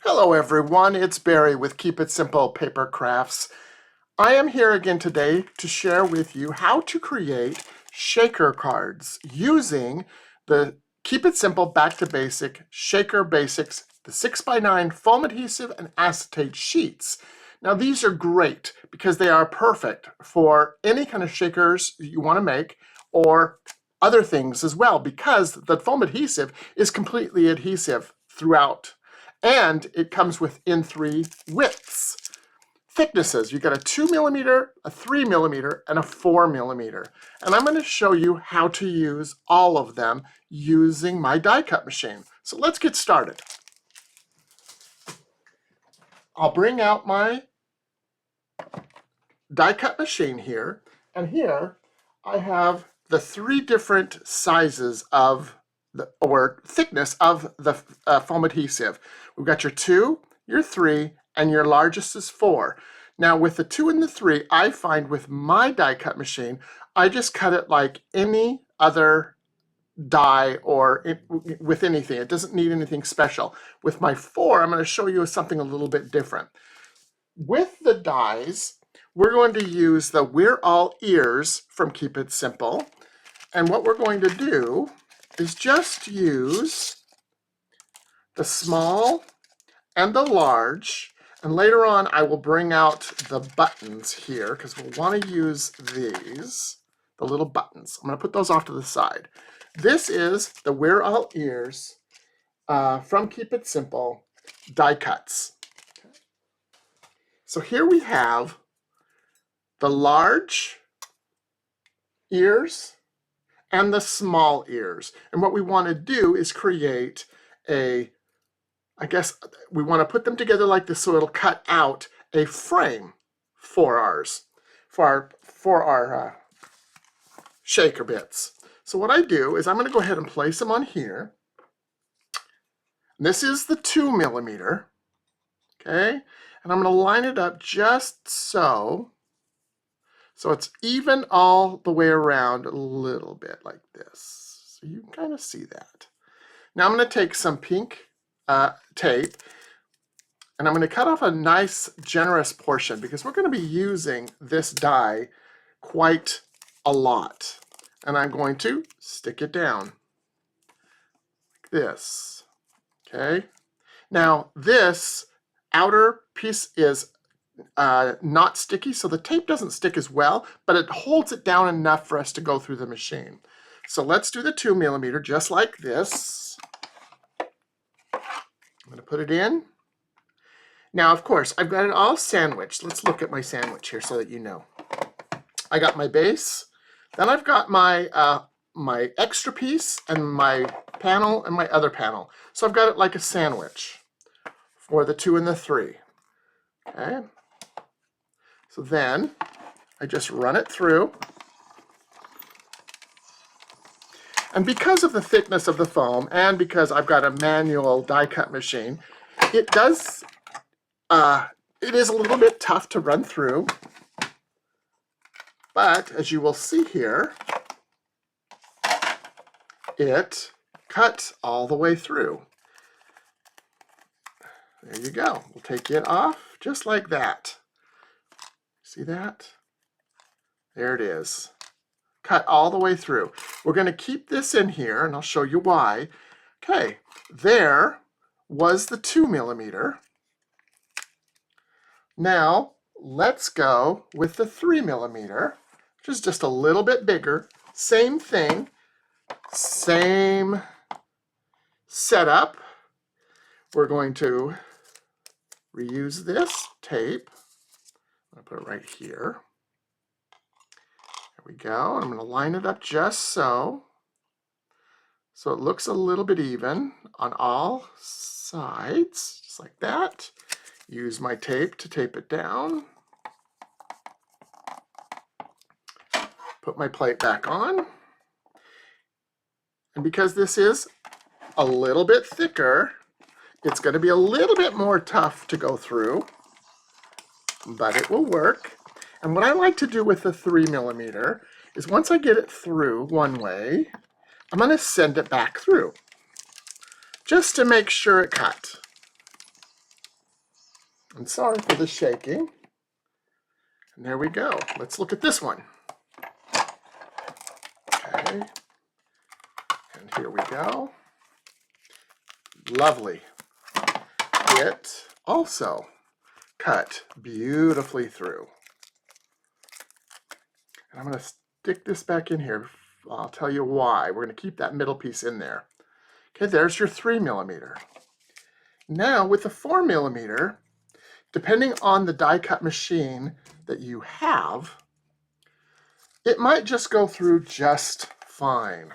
Hello everyone, it's Barry with Keep It Simple Paper Crafts. I am here again today to share with you how to create shaker cards using the Keep It Simple Back to Basic Shaker Basics, the 6x9 foam adhesive and acetate sheets. Now these are great because they are perfect for any kind of shakers you want to make or other things as well, because the foam adhesive is completely adhesive throughout. And it comes within 3 widths. Thicknesses, you got a 2mm, a 3mm, and a 4mm. And I'm going to show you how to use all of them using my die cut machine. So let's get started. I'll bring out my die cut machine here, and here I have the 3 different sizes of or thickness of the foam adhesive. We've got your 2, your 3, and your largest is 4. Now with the 2 and the 3, I find with my die cut machine, I just cut it like any other die or with anything. It doesn't need anything special. With my 4, I'm going to show you something a little bit different. With the dies, we're going to use the We're All Ears from Keep It Simple. And what we're going to do is just use the small and the large, and later on I will bring out the buttons here because we'll want to use these, the little buttons. I'm going to put those off to the side. This is the We're All Ears from Keep It Simple die cuts. So here we have the large ears and the small ears. And what we want to do is create I guess we want to put them together like this so it'll cut out a frame for our shaker bits. So what I do is I'm going to go ahead and place them on here. This is the 2mm, okay? And I'm going to line it up just so it's even all the way around, a little bit like this. So you can kind of see that. Now I'm going to take some pink tape, and I'm going to cut off a nice generous portion because we're going to be using this die quite a lot. And I'm going to stick it down like this. Okay. Now this outer piece is not sticky, so the tape doesn't stick as well, but it holds it down enough for us to go through the machine. So let's do the 2mm just like this. I'm going to put it in. Now, of course, I've got it all sandwiched. Let's look at my sandwich here so that you know. I got my base, then I've got my my extra piece and my panel and my other panel. So I've got it like a sandwich for the 2 and the 3. Okay. So then I just run it through. And because of the thickness of the foam and because I've got a manual die cut machine, it is a little bit tough to run through. But as you will see here, it cuts all the way through. There you go. We'll take it off just like that. See that? There it is. Cut all the way through. We're going to keep this in here, and I'll show you why. Okay, there was the 2mm. Now, let's go with the 3mm, which is just a little bit bigger. Same thing, same setup. We're going to reuse this tape. I'm going to put it right here. There we go. I'm going to line it up just so it looks a little bit even on all sides, just like that. Use my tape to tape it down. Put my plate back on. And because this is a little bit thicker, it's going to be a little bit more tough to go through, but it will work. And what I like to do with the 3mm is once I get it through one way, I'm going to send it back through just to make sure it cut. I'm sorry for the shaking. And there we go. Let's look at this one. Okay. And here we go. Lovely. It also cut beautifully through. And I'm going to stick this back in here. I'll tell you why. We're going to keep that middle piece in there. Okay, there's your 3mm. Now with the 4mm, depending on the die cut machine that you have, it might just go through just fine.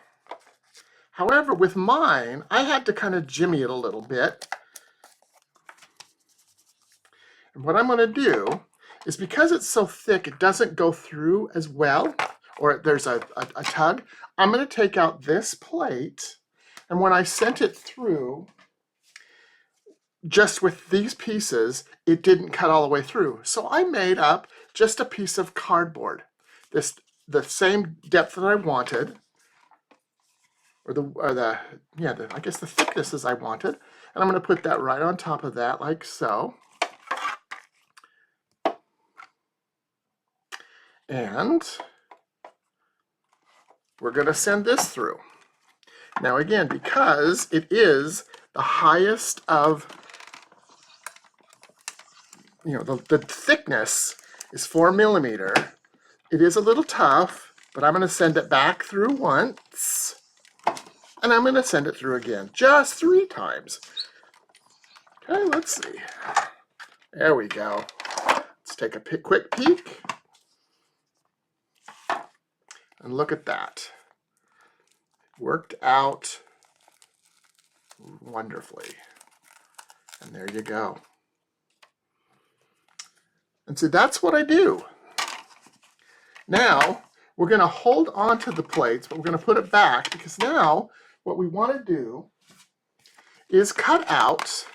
However, with mine, I had to kind of jimmy it a little bit. And what I'm going to do is, because it's so thick, it doesn't go through as well, or there's a tug, I'm going to take out this plate, and when I sent it through, just with these pieces, it didn't cut all the way through. So I made up just a piece of cardboard, the same depth that I wanted, I guess the thickness as I wanted, and I'm going to put that right on top of that, like so. And we're going to send this through. Now again, because it is the highest of, the thickness is 4mm, it is a little tough, but I'm going to send it back through once, and I'm going to send it through again, just 3 times. Okay, let's see. There we go. Let's take a quick peek. And look at that. Worked out wonderfully. And there you go. And so that's what I do. Now, we're going to hold on to the plates, but we're going to put it back, because now what we want to do is cut out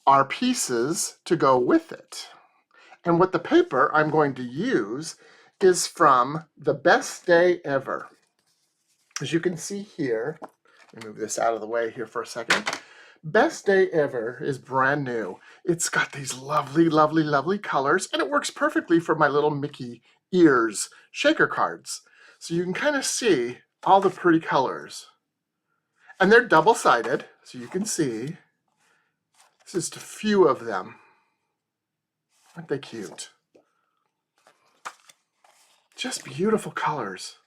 our pieces to go with it. And what the paper I'm going to use is from The Best Day Ever. As you can see here, let me move this out of the way here for a second. Best Day Ever is brand new. It's got these lovely, lovely, lovely colors, and it works perfectly for my little Mickey ears shaker cards. So you can kind of see all the pretty colors. And they're double-sided, so you can see. This is just a few of them. Aren't they cute? Just beautiful colors.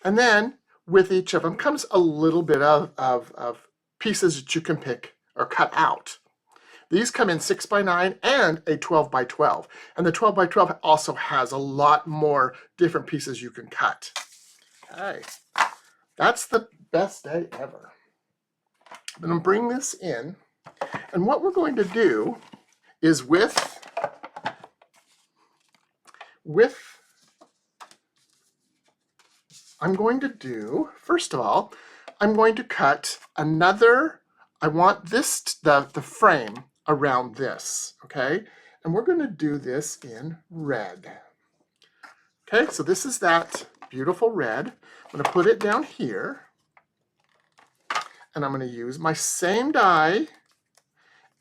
And then with each of them comes a little bit of pieces that you can pick or cut out. These come in 6x9 and a 12x12. And the 12x12 also has a lot more different pieces you can cut. Okay, that's the best day ever. I'm going to bring this in, and what we're going to do is I'm going to do, first of all, I'm going to cut another, I want this, the frame around this, okay? And we're going to do this in red. Okay, so this is that beautiful red. I'm going to put it down here, and I'm going to use my same die,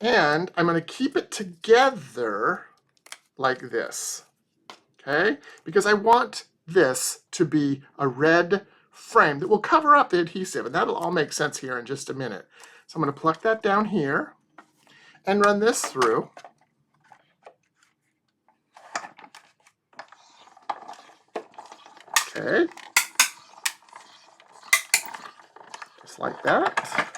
and I'm going to keep it together like this, okay? Because I want this to be a red frame that will cover up the adhesive, and that'll all make sense here in just a minute. So I'm going to pluck that down here and run this through. Okay, just like that.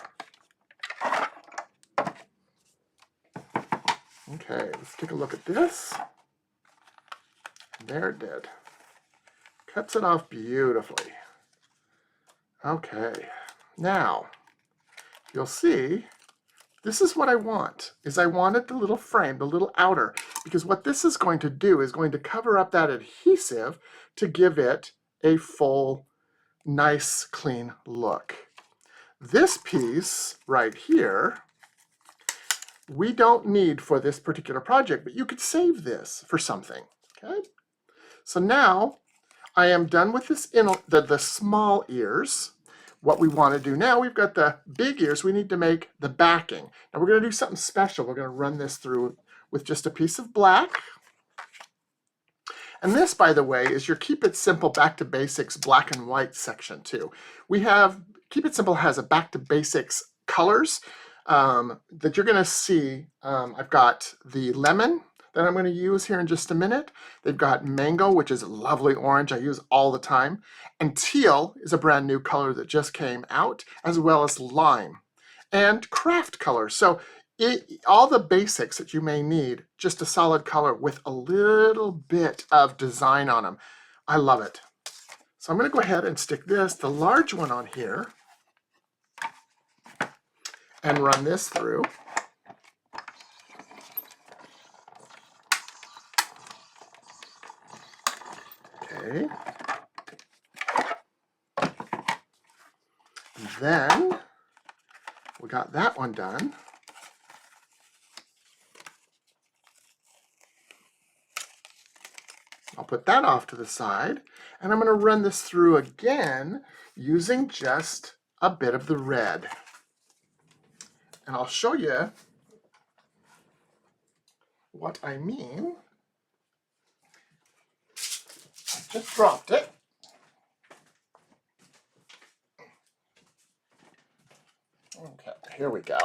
Okay, let's take a look at this. There it did. Cuts it off beautifully. Okay, now you'll see this is what I want, is I wanted the little frame, the little outer, because what this is going to do is going to cover up that adhesive to give it a full, nice, clean look. This piece right here, we don't need for this particular project, but you could save this for something, okay? So now I am done with this the small ears. what we want to do now, we've got the big ears, we need to make the backing. Now we're going to do something special. We're going to run this through with just a piece of black. And this, by the way, is your Keep It Simple Back to Basics black and white section too. We have, Keep It Simple has a Back to Basics colors that you're going to see. I've got the lemon that I'm going to use here in just a minute. They've got mango, which is a lovely orange I use all the time. And teal is a brand new color that just came out, as well as lime and craft colors. So all the basics that you may need, just a solid color with a little bit of design on them. I love it. So I'm going to go ahead and stick this, the large one, on here and run this through. Okay. Then we got that one done. I'll put that off to the side, and I'm going to run this through again using just a bit of the red. And I'll show you what I mean. I just dropped it. Okay, here we go.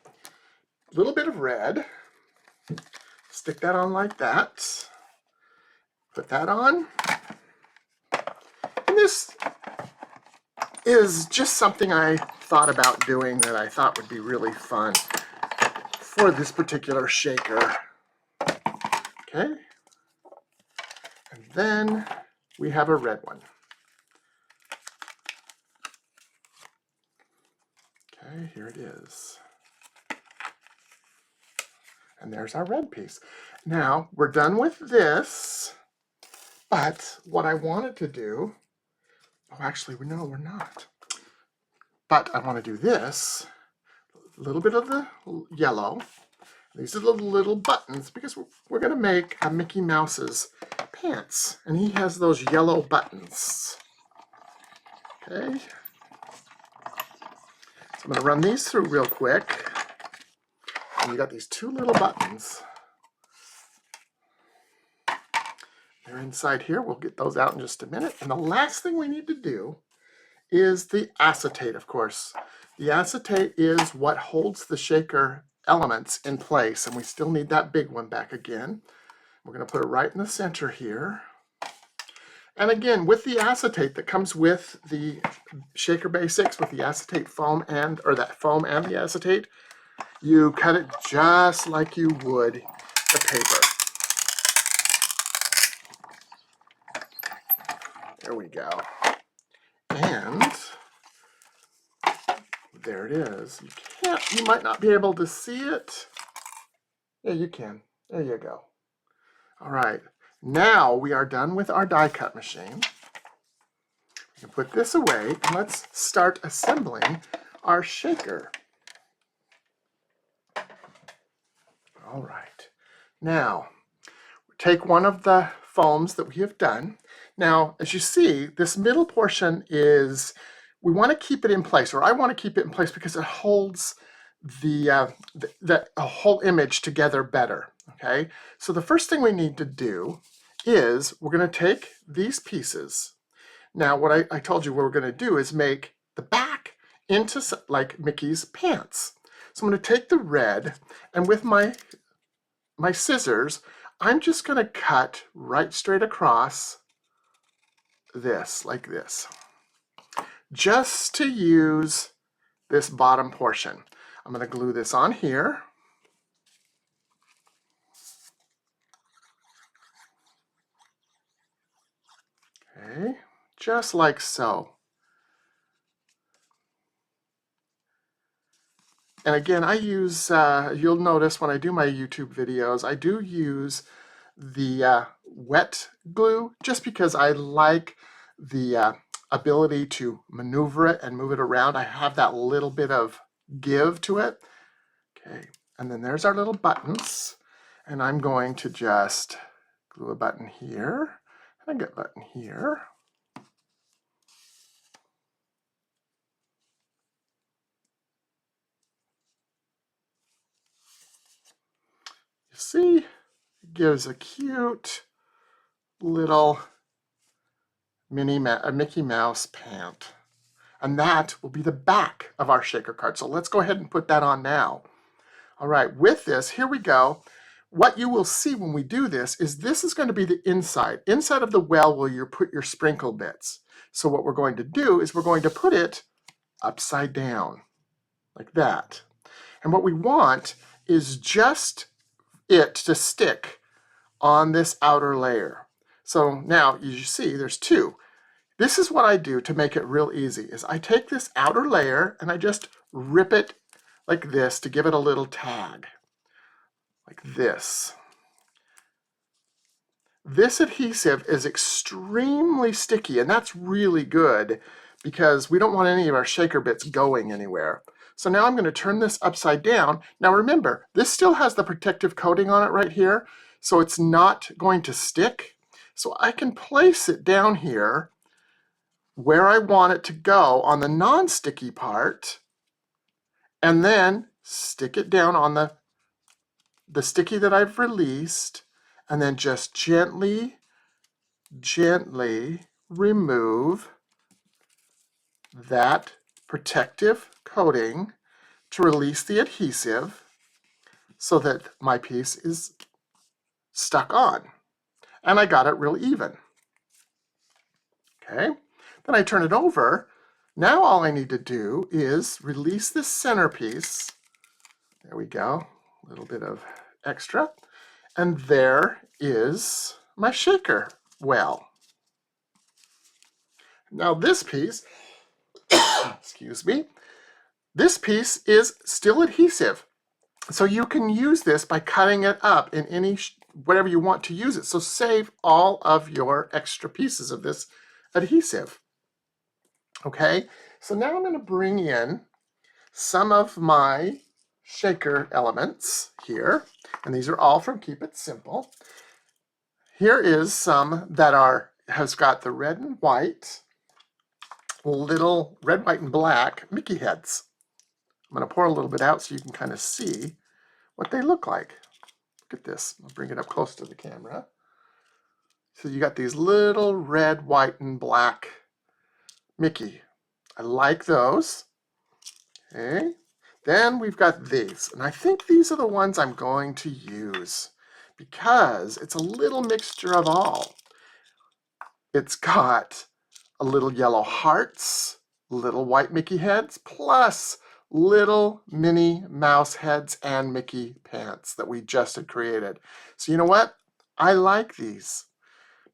A little bit of red. Stick that on like that. Put that on. And this is just something I thought about doing that I thought would be really fun for this particular shaker. Okay. And then we have a red one. Okay, here it is. And there's our red piece. Now, we're done with this, but what I wanted to do, oh, actually, no, we're not. But I want to do this, a little bit of the yellow. These are the little buttons, because we're going to make a Mickey Mouse's pants, and he has those yellow buttons. Okay. So I'm going to run these through real quick. And you got these two little buttons. They're inside here. We'll get those out in just a minute. And the last thing we need to do is the acetate, of course. The acetate is what holds the shaker elements in place, and we still need that big one back again. We're going to put it right in the center here. And again, with the acetate that comes with the Shaker Basics, with the acetate foam and, or that foam and the acetate, you cut it just like you would the paper. There we go. And there it is. You might not be able to see it. Yeah, you can. There you go. All right. Now we are done with our die cut machine. We can put this away and let's start assembling our shaker. All right. Now, take one of the foams that we have done. Now, as you see, this middle portion is, we want to keep it in place, or I want to keep it in place because it holds the whole image together better. Okay, so the first thing we need to do is we're going to take these pieces. Now, what I told you what we're going to do is make the back into like Mickey's pants. So I'm going to take the red, and with my scissors, I'm just going to cut right straight across this, like this, just to use this bottom portion. I'm going to glue this on here. Okay, just like so. And again, I use, you'll notice when I do my YouTube videos, I do use the wet glue just because I like the ability to maneuver it and move it around. I have that little bit of give to it. Okay, and then there's our little buttons. And I'm going to just glue a button here and a button here. See, it gives a cute little Mickey Mouse pant. And that will be the back of our shaker card. So let's go ahead and put that on now. All right, with this, here we go. What you will see when we do this is going to be the inside of the well where you put your sprinkle bits. So what we're going to do is we're going to put it upside down, like that. And what we want is just it to stick on this outer layer. So now you see there's two. This is what I do to make it real easy, is I take this outer layer and I just rip it like this to give it a little tag, like this. This adhesive is extremely sticky, and that's really good because we don't want any of our shaker bits going anywhere. So now I'm going to turn this upside down. Now remember, this still has the protective coating on it right here, so it's not going to stick. So I can place it down here where I want it to go on the non-sticky part, and then stick it down on the sticky that I've released, and then just gently remove that protective coating to release the adhesive so that my piece is stuck on. And I got it real even. Okay, then I turn it over. Now all I need to do is release this centerpiece. There we go, a little bit of extra. And there is my shaker well. Now this piece, excuse me, this piece is still adhesive. So you can use this by cutting it up in any, whatever you want to use it. So save all of your extra pieces of this adhesive. Okay, so now I'm going to bring in some of my shaker elements here, and these are all from Keep It Simple. Here is some that has got the red and white, little red, white, and black Mickey heads. I'm going to pour a little bit out so you can kind of see what they look like. Look at this. I'll bring it up close to the camera. So you got these little red, white, and black Mickey. I like those. Okay. Then we've got these, and I think these are the ones I'm going to use because it's a little mixture of all. It's got a little yellow hearts, little white Mickey heads, plus little Minnie Mouse heads and Mickey pants that we just had created. So you know what? I like these.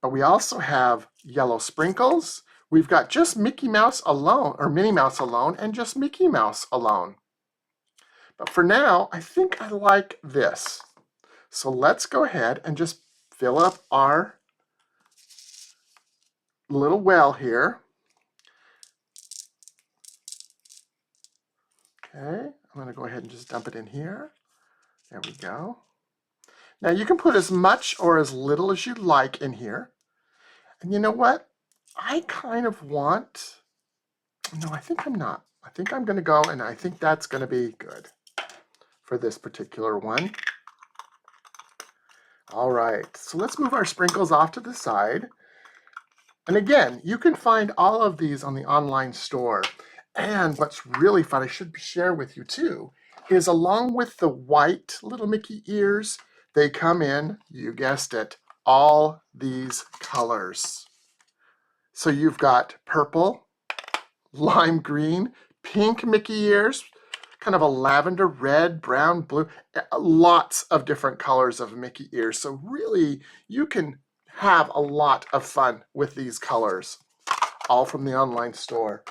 But we also have yellow sprinkles. We've got just Mickey Mouse alone, or Minnie Mouse alone, and just Mickey Mouse alone. But for now, I think I like this. So let's go ahead and just fill up our little well here. Okay, I'm going to go ahead and just dump it in here. There we go. Now you can put as much or as little as you like in here. And you know what? I kind of want, no, I think I'm not. I think I'm going to go, and I think that's going to be good for this particular one. All right, so let's move our sprinkles off to the side. And again, you can find all of these on the online store. And what's really fun, I should share with you too, is along with the white little Mickey ears, they come in, you guessed it, all these colors. So you've got purple, lime green, pink Mickey ears, kind of a lavender, red, brown, blue, lots of different colors of Mickey ears. So really, you can have a lot of fun with these colors, all from the online store.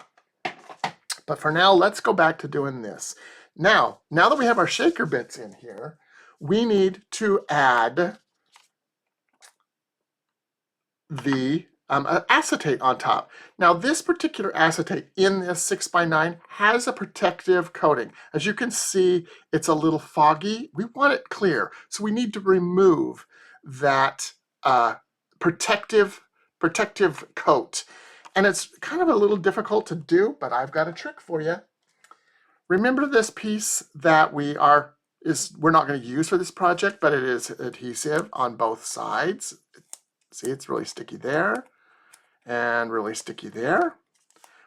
But for now, let's go back to doing this. Now that we have our shaker bits in here, we need to add the acetate on top. Now this particular acetate in this 6x9 has a protective coating. As you can see, it's a little foggy. We want it clear, so we need to remove that protective coat. And it's kind of a little difficult to do, but I've got a trick for you. Remember this piece that we are we're not going to use for this project, but it is adhesive on both sides. See, it's really sticky there and really sticky there.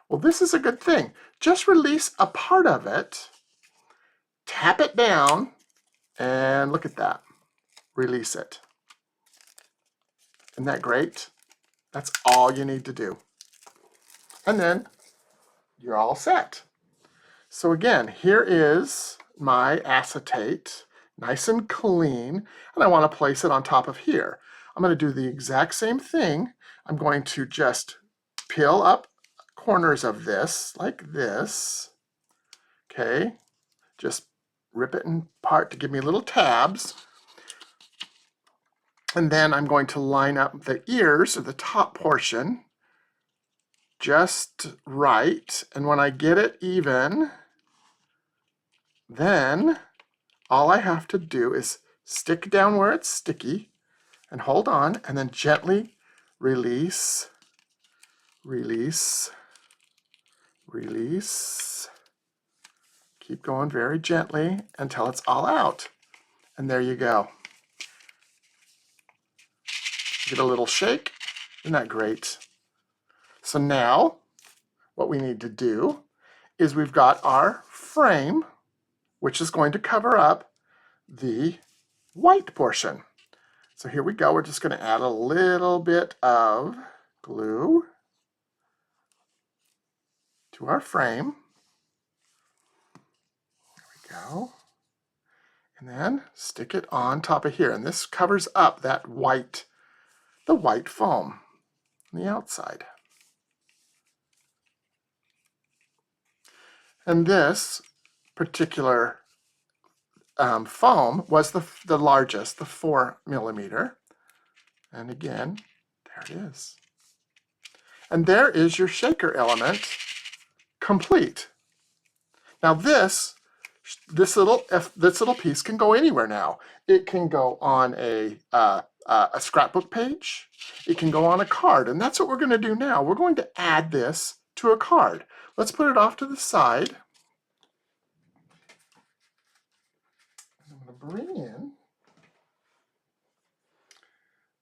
Well, this is a good thing. Just release a part of it, tap it down, and look at that. Release it. Isn't that great? That's all you need to do. And then you're all set. So again, here is my acetate, nice and clean, and I want to place it on top of here. I'm going to do the exact same thing. I'm going to just peel up corners of this like this. Okay, just rip it apart to give me little tabs. And then I'm going to line up the ears, or the top portion, just right. And when I get it even, then all I have to do is stick down where it's sticky and hold on, and then gently release, release, release. Keep going very gently until it's all out. And there you go. Give it a little shake. Isn't that great? So now what we need to do is we've got our frame, which is going to cover up the white portion. So here we go. We're just going to add a little bit of glue to our frame. There we go. And then stick it on top of here. And this covers up that white, the white foam on the outside. And this particular foam was the largest, the 4 millimeter. And again, there it is. And there is your shaker element complete. Now this little piece can go anywhere now. It can go on a scrapbook page. It can go on a card, and that's what we're going to do now. We're going to add this to a card. Let's put it off to the side. I'm going to bring in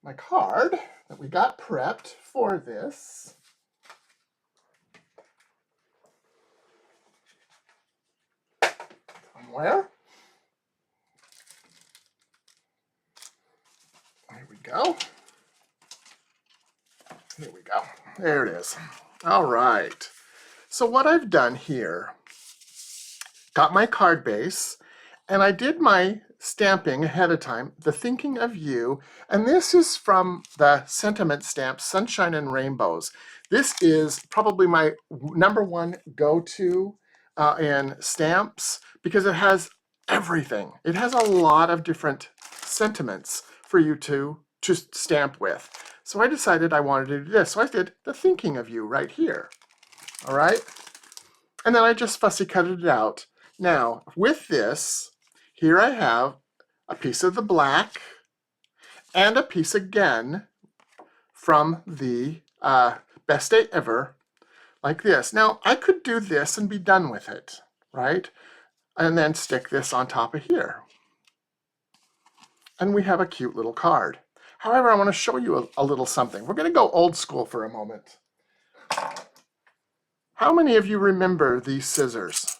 my card that we got prepped for this. Somewhere. Here we go. Here we go. There it is. All right. So what I've done here, got my card base, and I did my stamping ahead of time, the Thinking of You, and this is from the sentiment stamp, Sunshine and Rainbows. This is probably my #1 go-to in stamps because it has everything. It has a lot of different sentiments for you to stamp with. So I decided I wanted to do this. So I did the Thinking of You right here. All right. And then I just fussy cut it out. Now, with this, here I have a piece of the black and a piece again from the Best Day Ever, like this. Now, I could do this and be done with it, right? And then stick this on top of here. And we have a cute little card. However, I want to show you a little something. We're going to go old school for a moment. How many of you remember these scissors,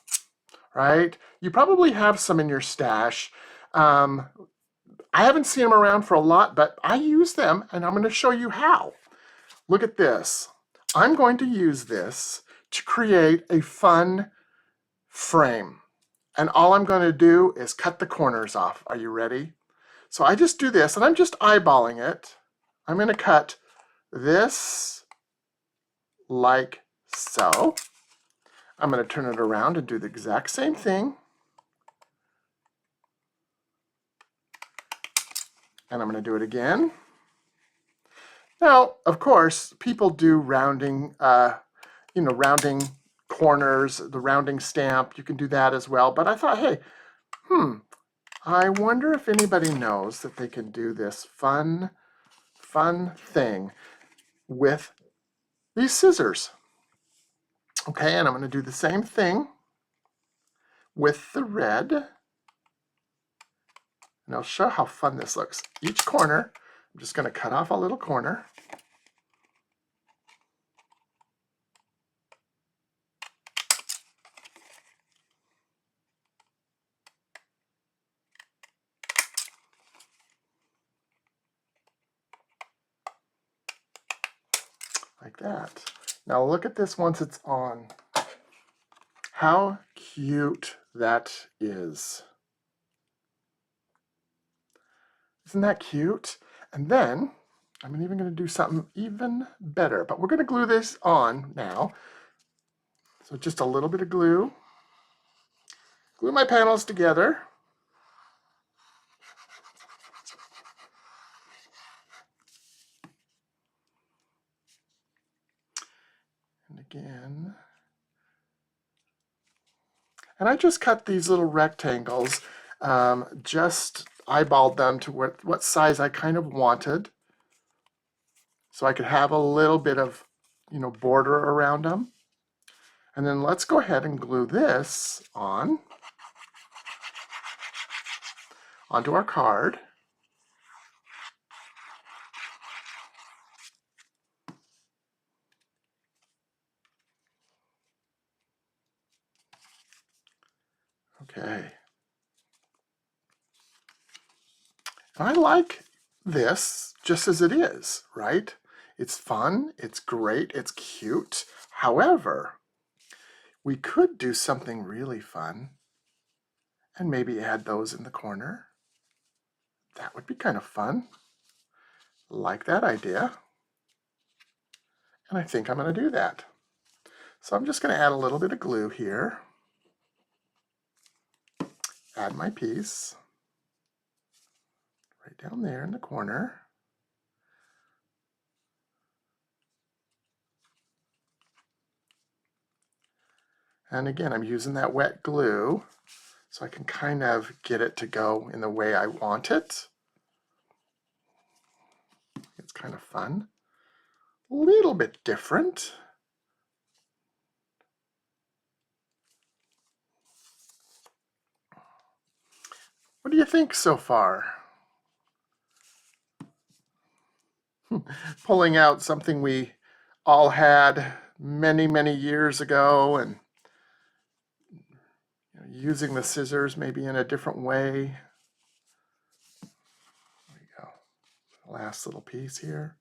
right? You probably have some in your stash. I haven't seen them around for a lot, but I use them, and I'm going to show you how. Look at this. I'm going to use this to create a fun frame. And all I'm going to do is cut the corners off. Are you ready? So I just do this, and I'm just eyeballing it. I'm going to cut this like so. I'm going to turn it around and do the exact same thing. And I'm going to do it again. Now, of course, people do rounding, rounding corners, the rounding stamp. You can do that as well. But I thought, hey, I wonder if anybody knows that they can do this fun thing with these scissors. Okay, and I'm going to do the same thing with the red. And I'll show how fun this looks. Each corner, I'm just going to cut off a little corner. Like that. Now look at this once it's on. How cute that is. Isn't that cute? And then I'm even going to do something even better, but we're going to glue this on now. So just a little bit of glue. Glue my panels together. And again. And I just cut these little rectangles, just eyeballed them to what size I kind of wanted. So I could have a little bit of, border around them. And then let's go ahead and glue this onto our card. Okay. And I like this just as it is, right? It's fun, it's great, it's cute. However, we could do something really fun and maybe add those in the corner. That would be kind of fun. Like that idea. And I think I'm going to do that. So I'm just going to add a little bit of glue here. Add my piece. Right down there in the corner. And again, I'm using that wet glue so I can kind of get it to go in the way I want it. It's kind of fun. A little bit different. What do you think so far? Pulling out something we all had many, many years ago and using the scissors maybe in a different way. There we go. Last little piece here.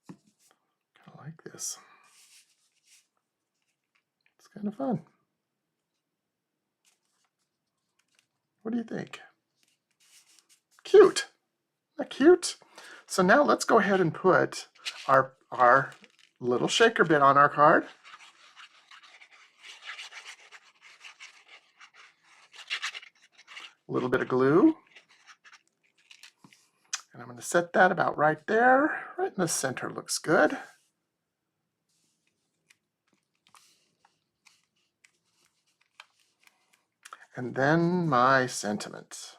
Kind of like this. It's kind of fun. What do you think? Cute. Isn't that cute? So now let's go ahead and put our little shaker bit on our card. A little bit of glue. And I'm going to set that about right there. Right in the center looks good. And then my sentiment.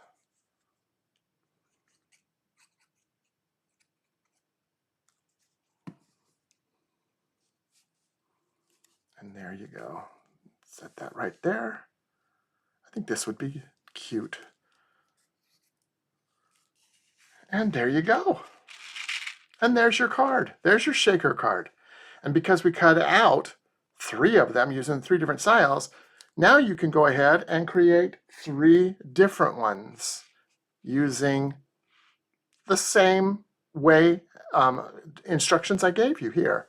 And there you go. Set that right there. I think this would be cute. And there you go. And there's your card. There's your shaker card. And because we cut out 3 of them using 3 different styles, now you can go ahead and create 3 different ones using the same way instructions I gave you here.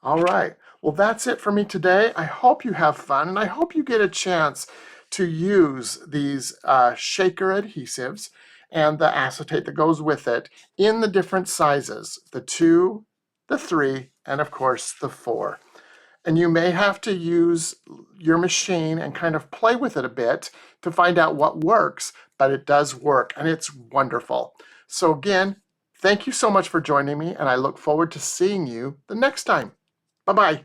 All right, well that's it for me today. I hope you have fun and I hope you get a chance to use these shaker adhesives and the acetate that goes with it in the different sizes, the 2, the 3, and of course the 4. And you may have to use your machine and kind of play with it a bit to find out what works, but it does work and it's wonderful. So again, thank you so much for joining me and I look forward to seeing you the next time. Bye-bye.